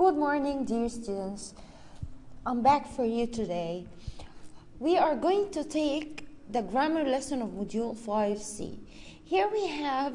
Good morning, dear students. I'm back for you today. We are going to take the grammar lesson of Module 5C. Here we have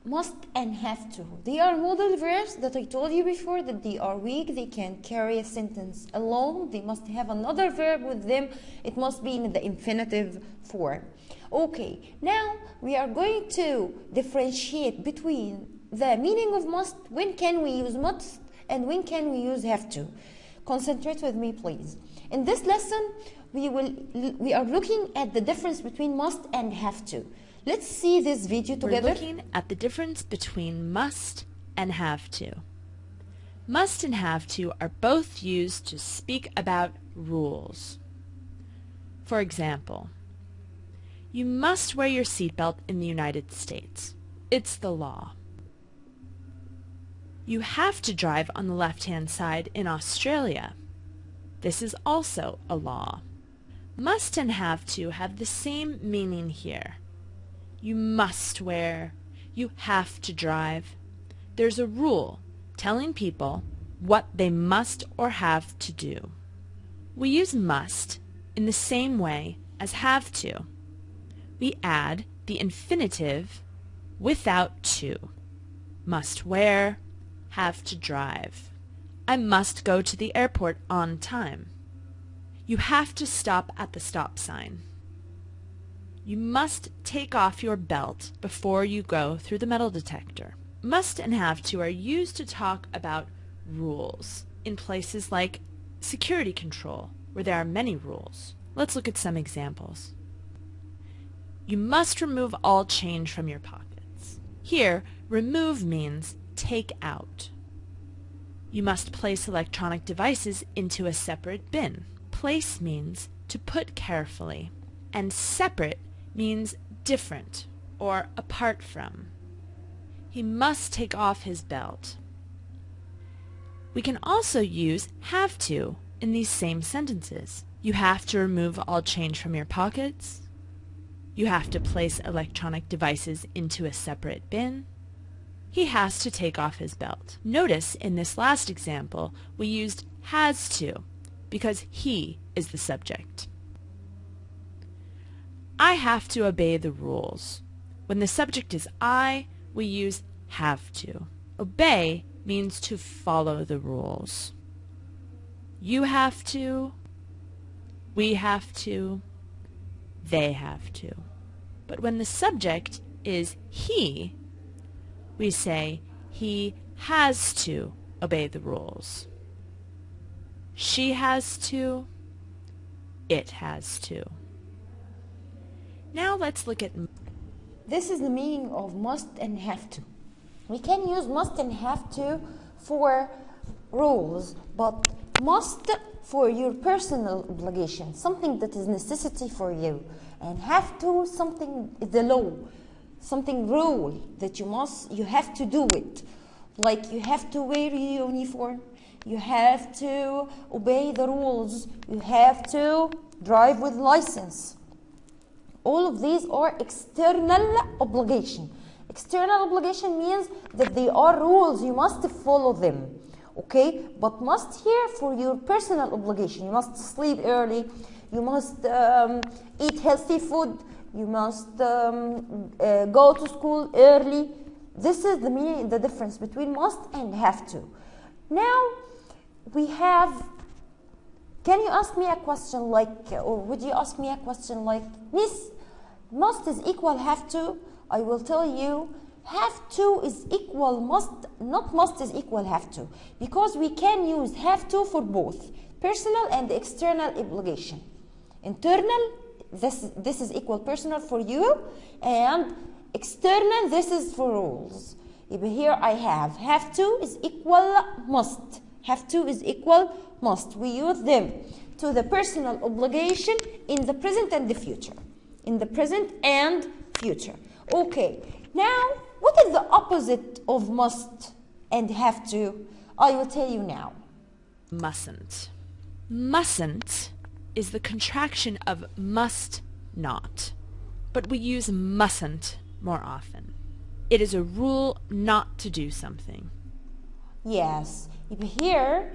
must and have to. They are modal verbs that I told you before that they are weak. They can carry a sentence alone. They must have another verb with them. It must be in the infinitive form. Okay, now we are going to differentiate between the meaning of must, when can we use must, and when can we use have to. Concentrate with me, please. In this lesson, we are looking at the difference between must and have to. Let's see this video together. We're looking at the difference between must and have to. Must and have to are both used to speak about rules. For example, you must wear your seatbelt in the United States. It's the law. You have to drive on the left-hand side in Australia. This is also a law. Must and have to have the same meaning here. You must wear. You have to drive. There's a rule telling people what they must or have to do. We use must in the same way as have to. We add the infinitive without to. Must wear, have to drive. I must go to the airport on time. You have to stop at the stop sign. You must take off your belt before you go through the metal detector. Must and have to are used to talk about rules in places like security control, where there are many rules. Let's look at some examples. You must remove all change from your pockets. Here, remove means take out. You must place electronic devices into a separate bin. Place means to put carefully, and separate means different or apart from. He must take off his belt. We can also use have to in these same sentences. You have to remove all change from your pockets. You have to place electronic devices into a separate bin. He has to take off his belt. Notice in this last example we used has to because he is the subject. I have to obey the rules. When the subject is I, we use have to. Obey means to follow the rules. You have to, we have to, they have to. But when the subject is he, we say he has to obey the rules. She has to, it has to. Now let's look at. This is the meaning of must and have to. We can use must and have to for rules, but must for your personal obligation, something that is necessity for you, and have to something the law, something rule that you have to do it, like you have to wear your uniform, you have to obey the rules, you have to drive with license. All of these are external obligation. External obligation means that they are rules, you must follow them. Okay, but must here for your personal obligation. You must sleep early, you must eat healthy food, you must go to school early. This is the meaning, the difference between must and have to. Now we have, can you ask me a question like, or would you ask me a question like, Miss, must is equal have to? I will tell you, have to is equal must, not must is equal have to, because we can use have to for both personal and external obligation. Internal, this is equal personal for you, and external, this is for rules. Here I have to is equal must. Have to is equal must. We use them to the personal obligation in the present and the future. In the present and future. Okay, now what is the opposite of must and have to? I will tell you now. Mustn't. Mustn't is the contraction of must not, but we use mustn't more often. It is a rule not to do something. Yes. Here,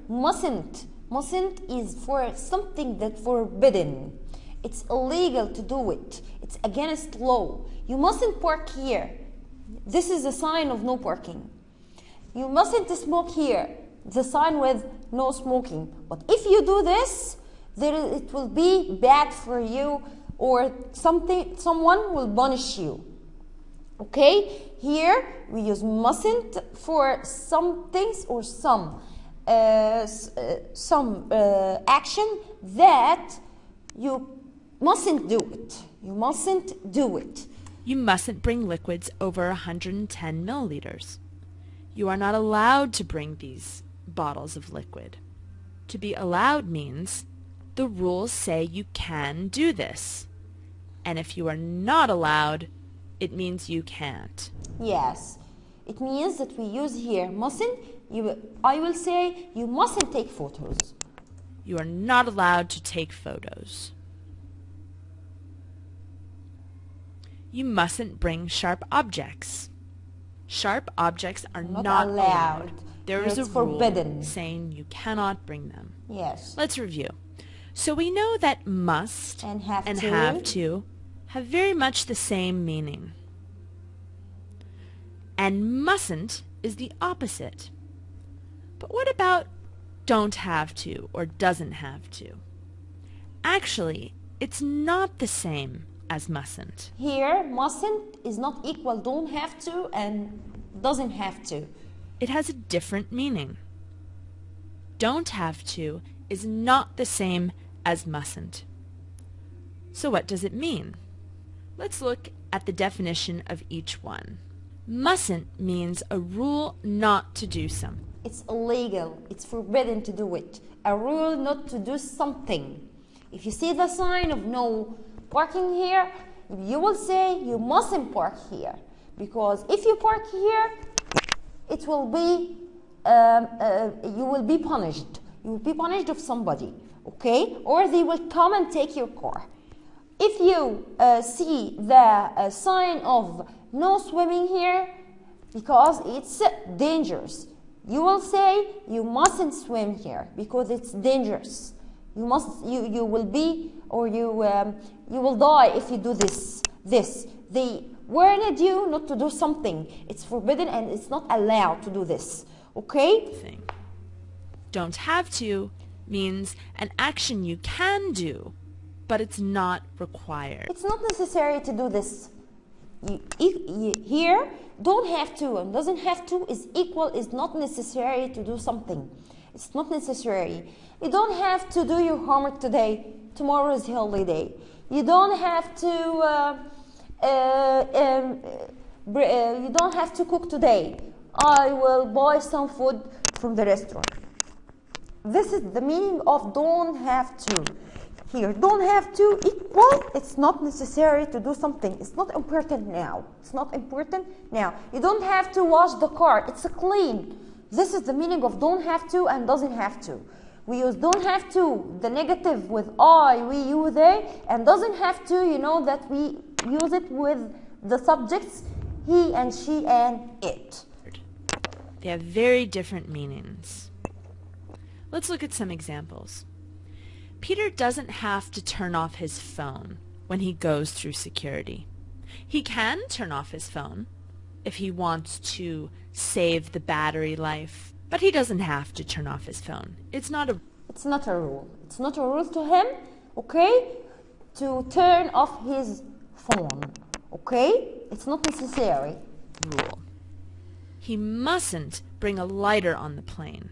mustn't. Mustn't is for something that's forbidden. It's illegal to do it. It's against law. You mustn't park here. This is a sign of no parking. You mustn't smoke here. It's a sign with no smoking. But if you do this, it will be bad for you, or someone will punish you. Okay? Here we use mustn't for some things or some action that you mustn't do it. You mustn't do it. You mustn't bring liquids over 110 milliliters. You are not allowed to bring these bottles of liquid. To be allowed means the rules say you can do this. And if you are not allowed, it means you can't. Yes. It means that we use here mustn't. I will say you mustn't take photos. You are not allowed to take photos. You mustn't bring sharp objects. Sharp objects are not allowed. There is a forbidden rule saying you cannot bring them. Yes. Let's review. So we know that must And have to have very much the same meaning. And mustn't is the opposite. But what about don't have to or doesn't have to? Actually, it's not the same as mustn't. Here, mustn't is not equal don't have to and doesn't have to. It has a different meaning. Don't have to is not the same as mustn't. So what does it mean? Let's look at the definition of each one. Mustn't means a rule not to do something. It's illegal. It's forbidden to do it. A rule not to do something. If you see the sign of no parking here, you will say you mustn't park here. Because if you park here, it will be, you will be punished. You will be punished of somebody, okay? Or they will come and take your car. If you see the sign of no swimming here, because it's dangerous, you will say you mustn't swim here because it's dangerous. You will be, or you will die if you do this. They warned you not to do something. It's forbidden and it's not allowed to do this. Okay? Don't have to means an action you can do, but it's not required. It's not necessary to do this. Here, don't have to and doesn't have to is equal, is not necessary to do something. It's not necessary. You don't have to do your homework today. Tomorrow is holiday. You don't have to you don't have to cook today. I will buy some food from the restaurant. This is the meaning of don't have to. Here, don't have to equal, it's not necessary to do something. It's not important now. It's not important now. You don't have to wash the car. It's clean. This is the meaning of don't have to and doesn't have to. We use don't have to, the negative with I, we, you, they, and doesn't have to, you know that we use it with the subjects he and she and it. They have very different meanings. Let's look at some examples. Peter doesn't have to turn off his phone when he goes through security. He can turn off his phone if he wants to save the battery life, but he doesn't have to turn off his phone. It's not a rule. It's not a rule to him, okay, to turn off his phone, okay? It's not necessary. Rule. He mustn't bring a lighter on the plane.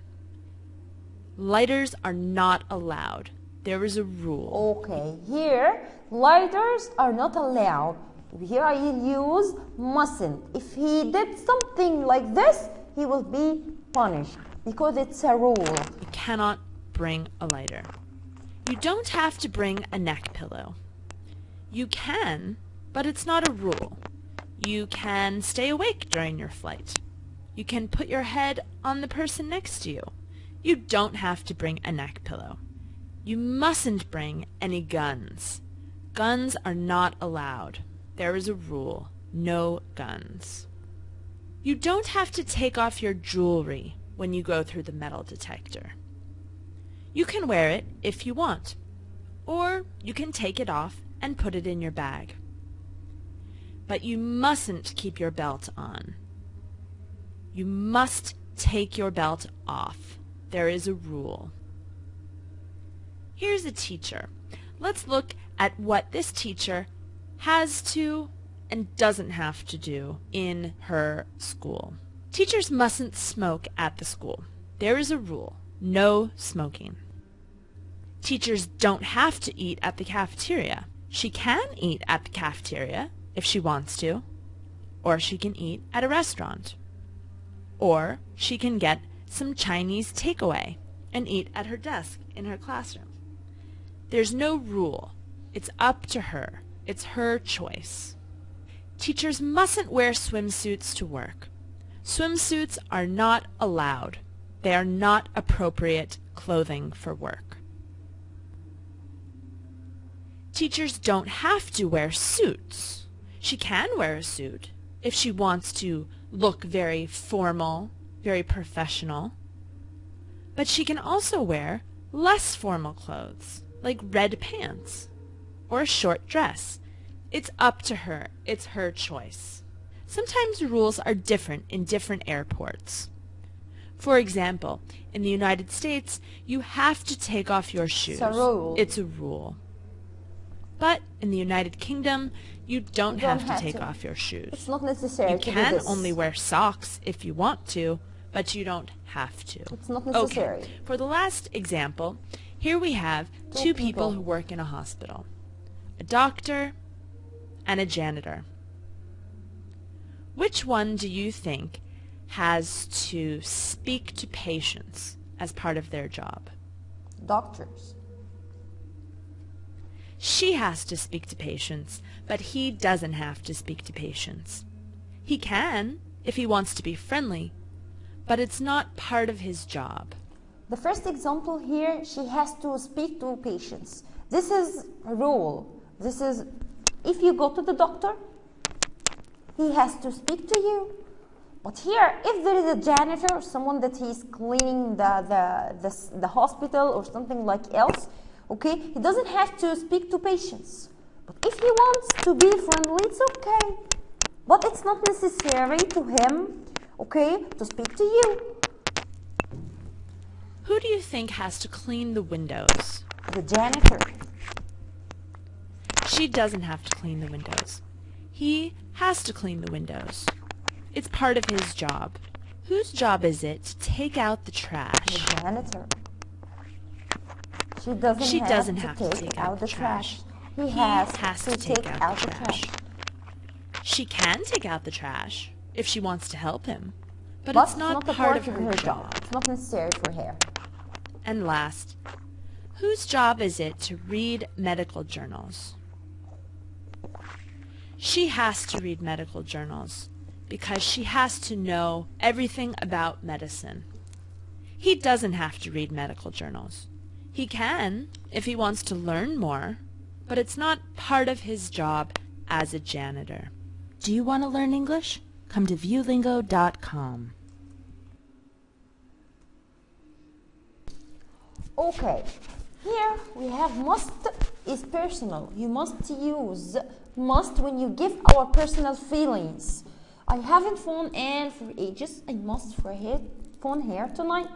Lighters are not allowed. There is a rule. Okay, here lighters are not allowed. Here I use mustn't. If he did something like this, he will be punished because it's a rule. You cannot bring a lighter. You don't have to bring a neck pillow. You can, but it's not a rule. You can stay awake during your flight. You can put your head on the person next to you. You don't have to bring a neck pillow. You mustn't bring any guns. Guns are not allowed. There is a rule. No guns. You don't have to take off your jewelry when you go through the metal detector. You can wear it if you want, or you can take it off and put it in your bag. But you mustn't keep your belt on. You must take your belt off. There is a rule. Here's a teacher. Let's look at what this teacher has to and doesn't have to do in her school. Teachers mustn't smoke at the school. There is a rule. No smoking. Teachers don't have to eat at the cafeteria. She can eat at the cafeteria if she wants to, or she can eat at a restaurant, or she can get some Chinese takeaway and eat at her desk in her classroom. There's no rule. It's up to her. It's her choice. Teachers mustn't wear swimsuits to work. Swimsuits are not allowed. They are not appropriate clothing for work. Teachers don't have to wear suits. She can wear a suit if she wants to look very formal, very professional. But she can also wear less formal clothes, like red pants or a short dress. It's up to her. It's her choice. Sometimes rules are different in different airports. For example, in the United States, you have to take off your shoes. It's a rule. It's a rule. But in the United Kingdom, you don't have to take off your shoes. It's not necessary You to do can this. only wear socks if you want to, but you don't have to. It's not necessary. Okay. For the last example, here we have two people who work in a hospital. A doctor and a janitor. Which one do you think has to speak to patients as part of their job? Doctors. She has to speak to patients, but he doesn't have to speak to patients. He can, if he wants to be friendly, but it's not part of his job. The first example here, she has to speak to patients. This is a rule. This is, if you go to the doctor, he has to speak to you. But here, if there is a janitor, someone that he's cleaning the hospital or something like else, okay, he doesn't have to speak to patients. But if he wants to be friendly, it's okay. But it's not necessary to him, okay, to speak to you. Who do you think has to clean the windows? The janitor. She doesn't have to clean the windows. He has to clean the windows. It's part of his job. Whose job is it to take out the trash? The janitor. She doesn't have to take out the trash. He has to take out the trash. She can take out the trash if she wants to help him, but it's not part of her job. It's not necessary for her. And last, whose job is it to read medical journals? She has to read medical journals because she has to know everything about medicine. He doesn't have to read medical journals. He can if he wants to learn more, but it's not part of his job as a janitor. Do you want to learn English? Come to viewlingo.com. Okay, here we have must is personal. You must use must when you give our personal feelings. I haven't phoned Anne for ages. I must phone her tonight.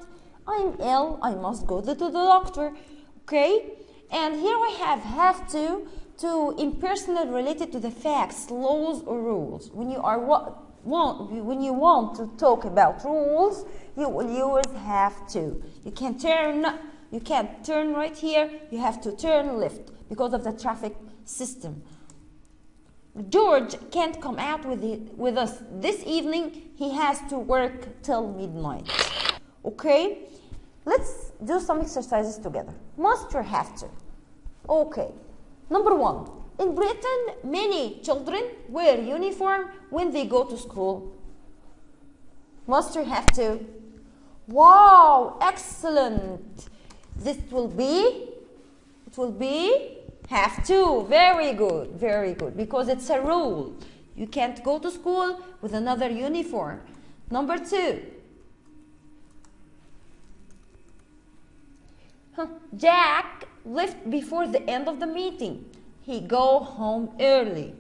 I'm ill. I must go to the doctor. Okay, and here we have to impersonal related to the facts, laws or rules. When you are when you want to talk about rules, you will use have to. You can't turn right here. You have to turn left because of the traffic system. George can't come out with us this evening. He has to work till midnight. Okay, let's do some exercises together. Must or have to? Okay, number 1. In Britain, many children wear uniform when they go to school. Must or have to? Wow, excellent. It will be have to. Very good, because it's a rule. You can't go to school with another uniform. Number 2. Jack left before the end of the meeting. He go home early.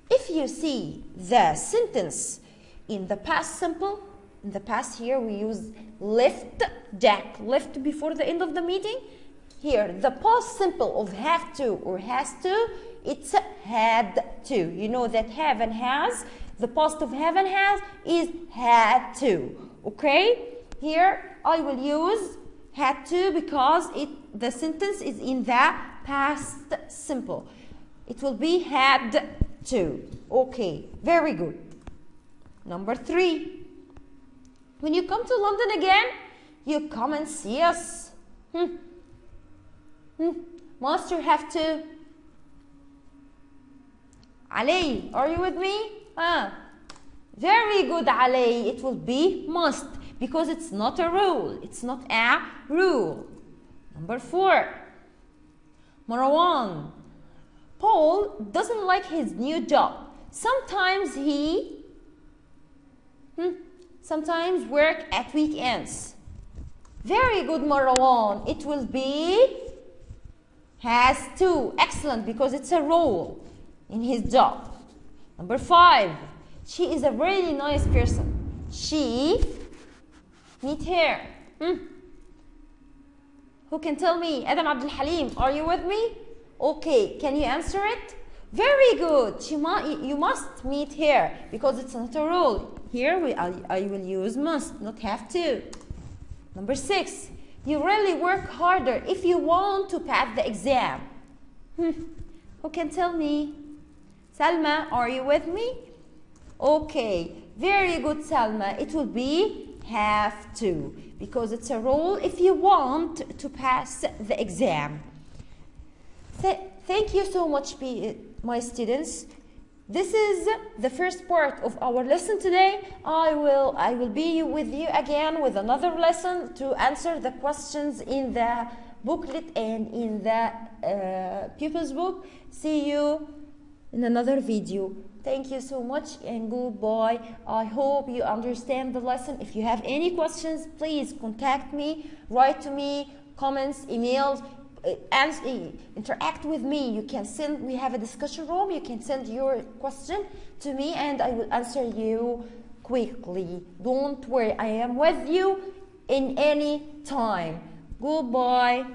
If you see the sentence in the past simple, in the past here we use left. Jack left before the end of the meeting. Here, the past simple of have to or has to, it's had to. You know that have and has, the past of have and has is had to. Okay? Here, I will use had to because the sentence is in the past simple. It will be had to. Okay, very good. Number 3. When you come to London again, you come and see us. Must you have to? Ali, are you with me? Very good, Ali. It will be must because it's not a rule. It's not a rule. Number 4. Marwan. Paul doesn't like his new job. Sometimes he sometimes work at weekends. Very good, Marwan. It will be has to. Excellent, because it's a role in his job. Number 5. She is a really nice person. She, meet her. Who can tell me? Adam Abdul Halim, are you with me? Okay, can you answer it? Very good. You must meet her because it's not a rule. Here I will use must, not have to. Number 6. You really work harder if you want to pass the exam. Who can tell me? Salma, are you with me? Okay, very good, Salma. It will be have to because it's a rule if you want to pass the exam. Thank you so much, my students. This is the first part of our lesson today. I will be with you again with another lesson to answer the questions in the booklet and in the pupils book. See you in another video. Thank you so much and goodbye. I hope you understand the lesson. If you have any questions, please contact me, write to me, comments, emails, and interact with me. You can send, we have a discussion room, you can send your question to me and I will answer you quickly. Don't worry, I am with you in any time. Goodbye.